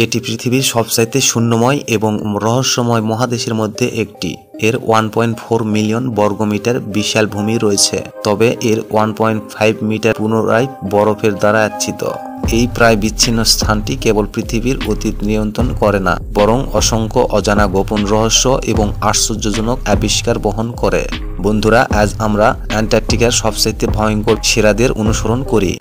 এটি পৃথিবীর সবচাইতে শূন্যময় এবং রহস্যময় মহাদেশের মধ্যে একটি। এর 1.4 মিলিয়ন বর্গমিটার বিশাল ভূমি রয়েছে, তবে এর 1.5 মিটার পুনরায় বরফের দ্বারা আচ্ছিত। এই প্রায় বিচ্ছিন্ন স্থানটি কেবল পৃথিবীর অতীত নিয়ন্ত্রণ করে না, বরং অসংখ্য অজানা গোপন রহস্য এবং আশ্চর্যজনক আবিষ্কার বহন করে। বন্ধুরা, আজ আমরা অ্যান্টার্কটিকার সবচাইতে ভয়ঙ্কর সেরাদের অনুসরণ করি।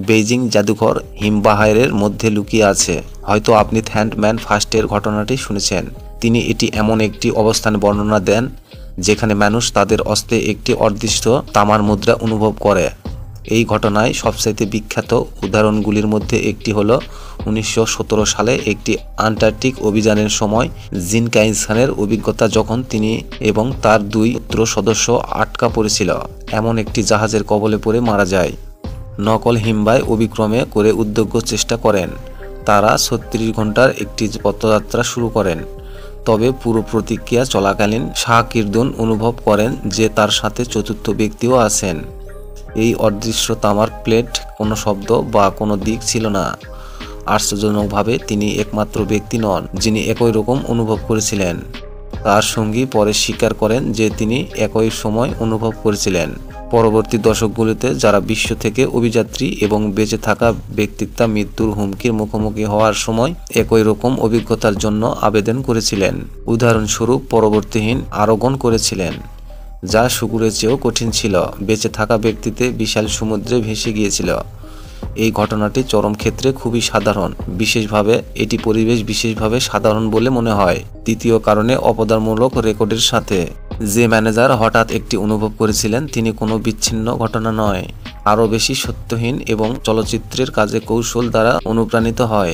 বেইজিং জাদুঘর হিমবাহের মধ্যে লুকিয়ে আছে। হয়তো আপনি থ্যান্ডম্যান ফার্স্টের ঘটনাটি শুনেছেন। তিনি এটি এমন একটি অবস্থান বর্ণনা দেন যেখানে মানুষ তাদের হস্তে একটি অদৃশ্য তামার মুদ্রা অনুভব করে। এই ঘটনায় সবচাইতে বিখ্যাত উদাহরণগুলির মধ্যে একটি হল 1917 সালে একটি আন্টার্কটিক অভিযানের সময় জিন কাইন্সখানের অভিজ্ঞতা, যখন তিনি এবং তার 2 পুত্র সদস্য আটকা পড়েছিল এমন একটি জাহাজের কবলে পড়ে মারা যায়। নকল হিমবাহ অতিক্রমে করে উদ্যোগ্য চেষ্টা করেন। তারা 36 ঘন্টার একটি পথযাত্রা শুরু করেন, তবে পুরো প্রতিক্রিয়া চলাকালীন শাহ-কিরদুন অনুভব করেন যে তার সাথে চতুর্থ ব্যক্তিও আছেন। এই অদৃশ্য তামার প্লেট কোনো শব্দ বা কোনো দিক ছিল না। আশ্চর্যজনকভাবে তিনি একমাত্র ব্যক্তি নন যিনি একই রকম অনুভব করেছিলেন। তার সঙ্গী পরে স্বীকার করেন যে তিনি একই সময় অনুভব করেছিলেন। পরবর্তী দশকগুলিতে যারা বিশ্ব থেকে অভিযাত্রী এবং বেঁচে থাকা ব্যক্তিত্ব মৃত্যুর হুমকির মুখোমুখি হওয়ার সময় একই রকম অভিজ্ঞতার জন্য আবেদন করেছিলেন। উদাহরণস্বরূপ, পরবর্তীহীন আরোগণ করেছিলেন, যা শুকুরের চেয়েও কঠিন ছিল। বেঁচে থাকা ব্যক্তিতে বিশাল সমুদ্রে ভেসে গিয়েছিল। এই ঘটনাটি চরম ক্ষেত্রে খুবই সাধারণ, বিশেষভাবে এটি পরিবেশ বিশেষভাবে সাধারণ বলে মনে হয়। তৃতীয় কারণে অপরাধমূলক রেকর্ডের সাথে যে ম্যানেজার হঠাৎ একটি অনুভব করেছিলেন, তিনি কোনো বিচ্ছিন্ন ঘটনা নয়, আরও বেশি সত্যহীন এবং চলচ্চিত্রের কাজে কৌশল দ্বারা অনুপ্রাণিত হয়।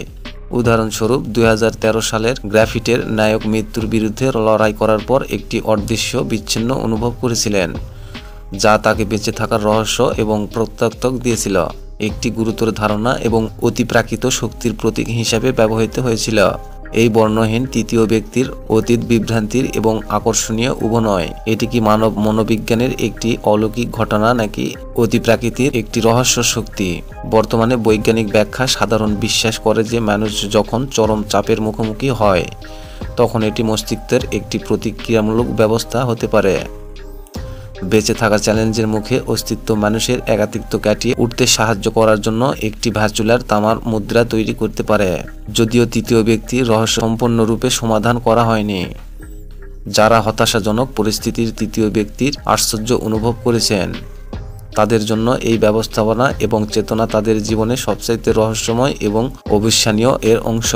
উদাহরণস্বরূপ, 2013 সালের গ্রাফিটের নায়ক মৃত্যুর বিরুদ্ধে লড়াই করার পর একটি অদৃশ্য বিচ্ছিন্ন অনুভব করেছিলেন, যা তাকে বেঁচে থাকার রহস্য এবং প্রত্যাত্মক দিয়েছিল। একটি গুরুতর ধারণা এবং অতিপ্রাকৃত শক্তির প্রতীক হিসাবে ব্যবহৃত হয়েছিল। এই বর্ণহীন তৃতীয় ব্যক্তির অতীত বিভ্রান্তির এবং আকর্ষণীয় উভয়। এটি কি মানব মনোবিজ্ঞানের একটি অলৌকিক ঘটনা নাকি অতিপ্রাকৃতির একটি রহস্য শক্তি? বর্তমানে বৈজ্ঞানিক ব্যাখ্যা সাধারণ বিশ্বাস করে যে মানুষ যখন চরম চাপের মুখোমুখি হয়, তখন এটি মস্তিষ্কের একটি প্রতিক্রিয়ামূলক ব্যবস্থা হতে পারে। বেঁচে থাকা চ্যালেঞ্জের মুখে অস্তিত্ব মানুষের একাকিত্ব কাটিয়ে উঠতে সাহায্য করার জন্য একটি ভার্চুয়াল তামার মুদ্রা তৈরি করতে পারে। যদিও তৃতীয় ব্যক্তির রহস্য সম্পূর্ণরূপে সমাধান করা হয়নি। যারা হতাশাজনক পরিস্থিতির তৃতীয় ব্যক্তির আশ্চর্য অনুভব করেছেন, তাদের জন্য এই ব্যবস্থাপনা এবং চেতনা তাদের জীবনে সবচাইতে রহস্যময় এবং অবিস্মরণীয় এর অংশ।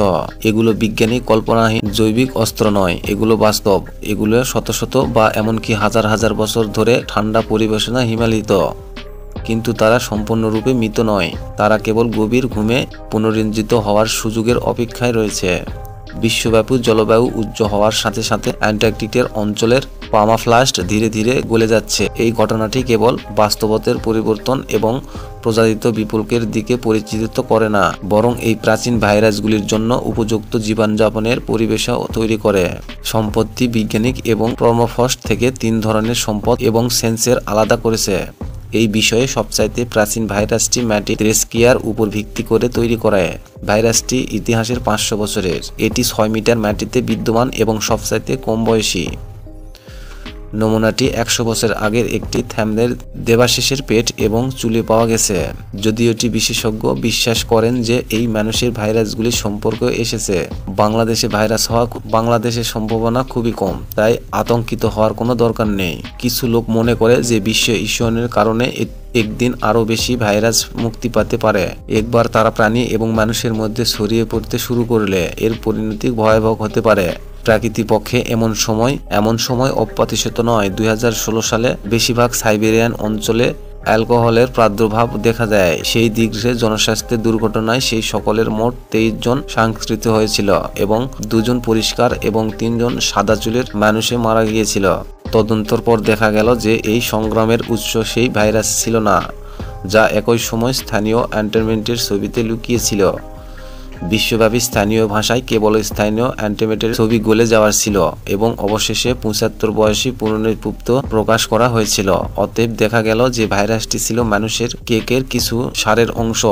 এগুলো বিজ্ঞানিক কল্পনাহীন জৈবিক অস্ত্র নয়, এগুলো বাস্তব। এগুলো শত শত বা এমনকি হাজার হাজার বছর ধরে ঠান্ডা পরিবেশনা হিমালিত, কিন্তু তারা সম্পূর্ণরূপে মৃত নয়। তারা কেবল গভীর ঘুমে পুনরুজ্জীবিত হওয়ার সুযোগের অপেক্ষায় রয়েছে। বিশ্বব্যাপী জলবায়ু উজ্জ্বল হওয়ার সাথে সাথে অ্যান্টার্কটিকের অঞ্চলের পার্মাফ্রস্ট ধীরে ধীরে গলে যাচ্ছে। এই ঘটনাটি কেবল বাস্তবতার পরিবর্তন এবং প্রজাতিত বিপুলকের দিকে পরিচালিত করে না, বরং এই প্রাচীন ভাইরাসগুলির জন্য উপযুক্ত জীবনযাপনের পরিবেশও তৈরি করে। সম্পত্তি বিজ্ঞানিক এবং পার্মাফ্রস্ট থেকে 3 ধরনের সম্পদ এবং সেন্সর আলাদা করেছে। এই বিষয়ে সবচাইতে প্রাচীন ভাইরাসটি ম্যাটিথ্রেস্কিয়ার উপর ভিত্তি করে তৈরি করা। ভাইরাসটি ইতিহাসের 500 বছরের। এটি 6 মিটার মাটিতে বিদ্যমান এবং সবচাইতে কম বয়সী। নমুনাটি 100 বছর আগের একটি থ্যামদের দেবাশিসের পেট এবং চুলে পাওয়া গেছে। যদিও এটি বিশেষজ্ঞ বিশ্বাস করেন যে এই মানুষের ভাইরাসগুলি সম্পর্কে এসেছে। বাংলাদেশের সম্ভাবনা খুবই কম, তাই আতঙ্কিত হওয়ার কোনো দরকার নেই। কিছু লোক মনে করে যে বিশ্ব ইস্যুনের কারণে একদিন আরও বেশি ভাইরাস মুক্তি পেতে পারে। একবার তারা প্রাণী এবং মানুষের মধ্যে ছড়িয়ে পড়তে শুরু করলে এর পরিণতি ভয়াবহ হতে পারে। প্রকৃতপক্ষে এমন সময় অপ্রত্যাশিত নয়। 2016 সালে বেশিরভাগ সাইবেরিয়ান অঞ্চলে অ্যালকোহলের প্রাদুর্ভাব দেখা দেয়। সেই দিগ্রে জনস্বাস্থ্যের দুর্ঘটনায় সেই সকলের মোট 23 জন সংক্রমিত হয়েছিল এবং 2 জন পরিষ্কার এবং 3 জন সাদা চুলের মানুষে মারা গিয়েছিল। তদন্তের পর দেখা গেল যে এই সংগ্রামের উৎস সেই ভাইরাস ছিল না, যা একই সময় স্থানীয় অ্যান্টার্কটিকের ছবিতে লুকিয়েছিল। বিশ্বব্যাপী স্থানীয় ভাষায় কেবল স্থানীয় অ্যান্টিমেটের ছবি গলে যাওয়ার ছিল এবং অবশেষে ৭৫ বয়সী পুনরুত্থিত প্রকাশ করা হয়েছিল। অতএব দেখা গেল যে ভাইরাসটি ছিল মানুষের কেকের কিছু সারের অংশ।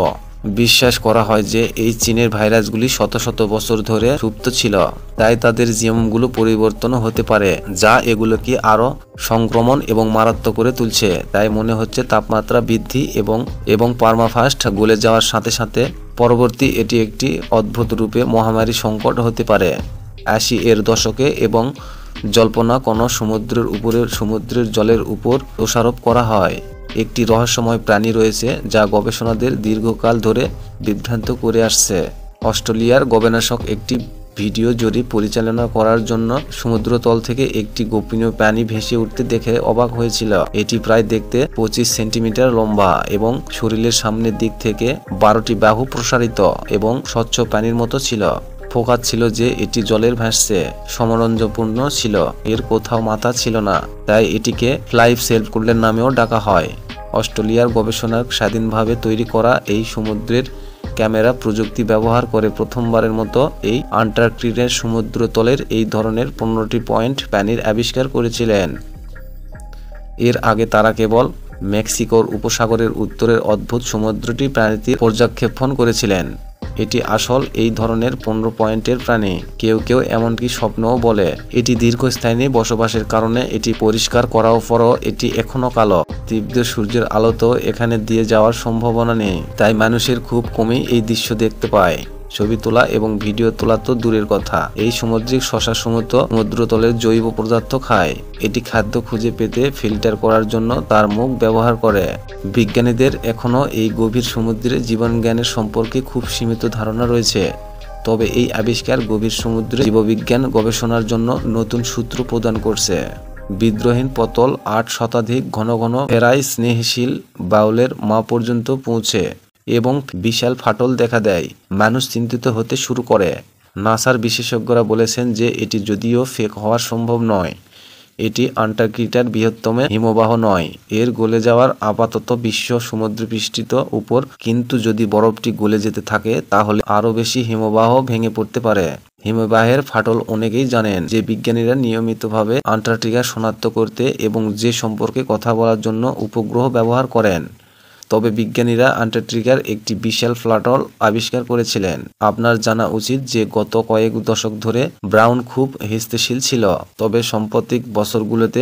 বিশ্বাস করা হয় যে এই চীনের ভাইরাসগুলি শত শত বছর ধরে সুপ্ত ছিল, তাই তাদের জিনোমগুলো পরিবর্তন হতে পারে, যা এগুলোকে আরও সংক্রমণ এবং মারাত্মক করে তুলছে। তাই মনে হচ্ছে তাপমাত্রা বৃদ্ধি এবং পার্মাফ্রস্ট গলে যাওয়ার সাথে সাথে পরবর্তী এটি একটি অদ্ভুত রূপে মহামারী সংকট হতে পারে। ৮০-এর দশকে এবং জল্পনা কোনো সমুদ্রের জলের উপর দোষারোপ করা হয়। একটি রহস্যময় প্রাণী রয়েছে যা গবেষণাদের দীর্ঘকাল ধরে বিভ্রান্ত করে আসছে। অস্ট্রেলিয়ার গবেষক একটি ভিডিও জরিপ পরিচালনা করার জন্য সমুদ্রতল থেকে একটি গোপনীয় প্রাণী ভেসে উঠতে দেখে অবাক হয়েছিল। এটি প্রায় দেখতে ২৫ সেন্টিমিটার লম্বা এবং শরীরের সামনের দিক থেকে ১২টি বাহু প্রসারিত এবং স্বচ্ছ পানির মতো ছিল। ফোকাস ছিল যে এটি জলের ভাসছে, সামঞ্জস্যপূর্ণ ছিল, এর কোথাও মাথা ছিল না, তাই এটিকে ফ্লাইভ সেলফকুলের নামেও ডাকা হয়। অস্ট্রেলিয়ার গবেষণার স্বাধীনভাবে তৈরি করা এই সমুদ্রের ক্যামেরা প্রযুক্তি ব্যবহার করে প্রথমবারের মতো এই আন্টার্কটিকার সমুদ্রতলের এই ধরনের ১৫টি পয়েন্ট প্রাণীর আবিষ্কার করেছিলেন। এর আগে তারা কেবল মেক্সিকোর উপসাগরের উত্তরের অদ্ভুত সমুদ্রটি প্রাণীটি পর্যবেক্ষণ করেছিলেন। এটি আসল এই ধরনের ১৫ পয়েন্টের প্রাণী। কেউ কেউ এমনকি স্বপ্নও বলে এটি দীর্ঘস্থায়ী বসবাসের কারণে এটি পরিষ্কার করার পরও এটি এখনও কালো। তীব্র সূর্যের আলোতেও এখানে দিয়ে যাওয়ার সম্ভাবনা নেই, তাই মানুষের খুব কমই এই দৃশ্য দেখতে পায়। ছবি তোলা এবং ভিডিও তোলা তো দূরের কথা, এই সামুদ্রিক শসা সমুদ্রতলের জৈব পদার্থ খায়। এটি খাদ্য খুঁজে পেতে ফিল্টার করার জন্য তার মুখ ব্যবহার করে। বিজ্ঞানীদের এখনও এই গভীর সমুদ্রে জীবনজ্ঞানের সম্পর্কে খুব সীমিত ধারণা রয়েছে, তবে এই আবিষ্কার গভীর সমুদ্রে জীববিজ্ঞান গবেষণার জন্য নতুন সূত্র প্রদান করছে। বিদ্রোহীন পতল ৮ শতাধিক ঘন ঘন ফেরাই স্নেহশীল বাউলের মা পর্যন্ত পৌঁছে এবং বিশাল ফাটল দেখা দেয়। মানুষ চিন্তিত হতে শুরু করে। নাসার বিশেষজ্ঞরা বলেছেন যে এটি যদিও ফেক হওয়া সম্ভব নয়, এটি আন্টার্কটিকার বৃহত্তম হিমবাহ নয়। এর গলে যাওয়ার আপাতত বিশ্ব সমুদ্রপৃষ্ঠের উপর, কিন্তু যদি বরফটি গলে যেতে থাকে তাহলে আরও বেশি হিমবাহ ভেঙে পড়তে পারে। হিমবাহের ফাটল অনেকেই জানেন যে বিজ্ঞানীরা নিয়মিতভাবে আন্টার্কটিকা শনাক্ত করতে এবং যে সম্পর্কে কথা বলার জন্য উপগ্রহ ব্যবহার করেন। তবে বিজ্ঞানীরা আন্টার্কটিকার একটি বিশাল ফাটল আবিষ্কার করেছিলেন। আপনার জানা উচিত যে গত কয়েক দশক ধরে ব্রাউন খুব স্থিতিশীল ছিল, তবে সাম্প্রতিক বছরগুলোতে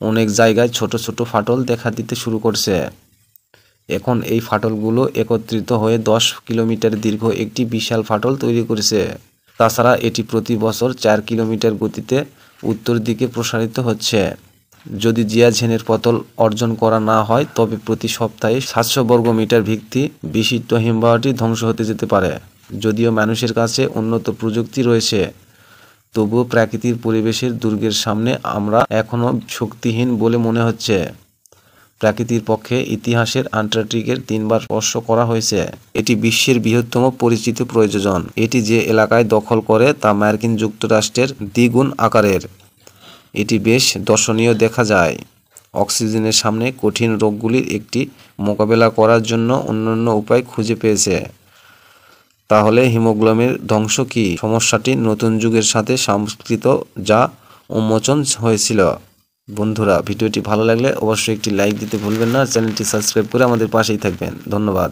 অনেক জায়গায় ছোট ছোট ফাটল দেখা দিতে শুরু করছে। এখন এই ফাটলগুলো একত্রিত হয়ে ১০ কিলোমিটার দীর্ঘ একটি বিশাল ফাটল তৈরি করেছে। তাছাড়া এটি প্রতি বছর ৪ কিলোমিটার গতিতে উত্তর দিকে প্রসারিত হচ্ছে। যদি জিয়াঝেনের পতন অর্জন করা না হয় তবে প্রতি সপ্তাহে ৭০০ বর্গমিটার ভিত্তি বিশিষ্ট হিমবাহটি ধ্বংস হতে যেতে পারে। যদিও মানুষের কাছে উন্নত প্রযুক্তি রয়েছে, তবুও প্রাকৃতিক পরিবেশের দুর্গের সামনে আমরা এখনও শক্তিহীন বলে মনে হচ্ছে। প্রাকৃতির পক্ষে ইতিহাসের আন্টার্কটিকার ৩ বার স্পর্শ করা হয়েছে। এটি বিশ্বের বৃহত্তম পরিচিত প্রয়োজন। এটি যে এলাকায় দখল করে তা মার্কিন যুক্তরাষ্ট্রের দ্বিগুণ আকারের। এটি বেশ দর্শনীয় দেখা যায়। অক্সিজেনের সামনে কঠিন রোগগুলির একটি মোকাবেলা করার জন্য অন্যান্য উপায় খুঁজে পেয়েছে। তাহলে হিমোগ্লোবিনের ধ্বংস কি সমস্যাটি নতুন যুগের সাথে সংস্কৃত যা উন্মোচন হয়েছিল? বন্ধুরা, ভিডিওটি ভালো লাগলে অবশ্যই একটি লাইক দিতে ভুলবেন না। চ্যানেলটি সাবস্ক্রাইব করে আমাদের পাশেই থাকবেন। ধন্যবাদ।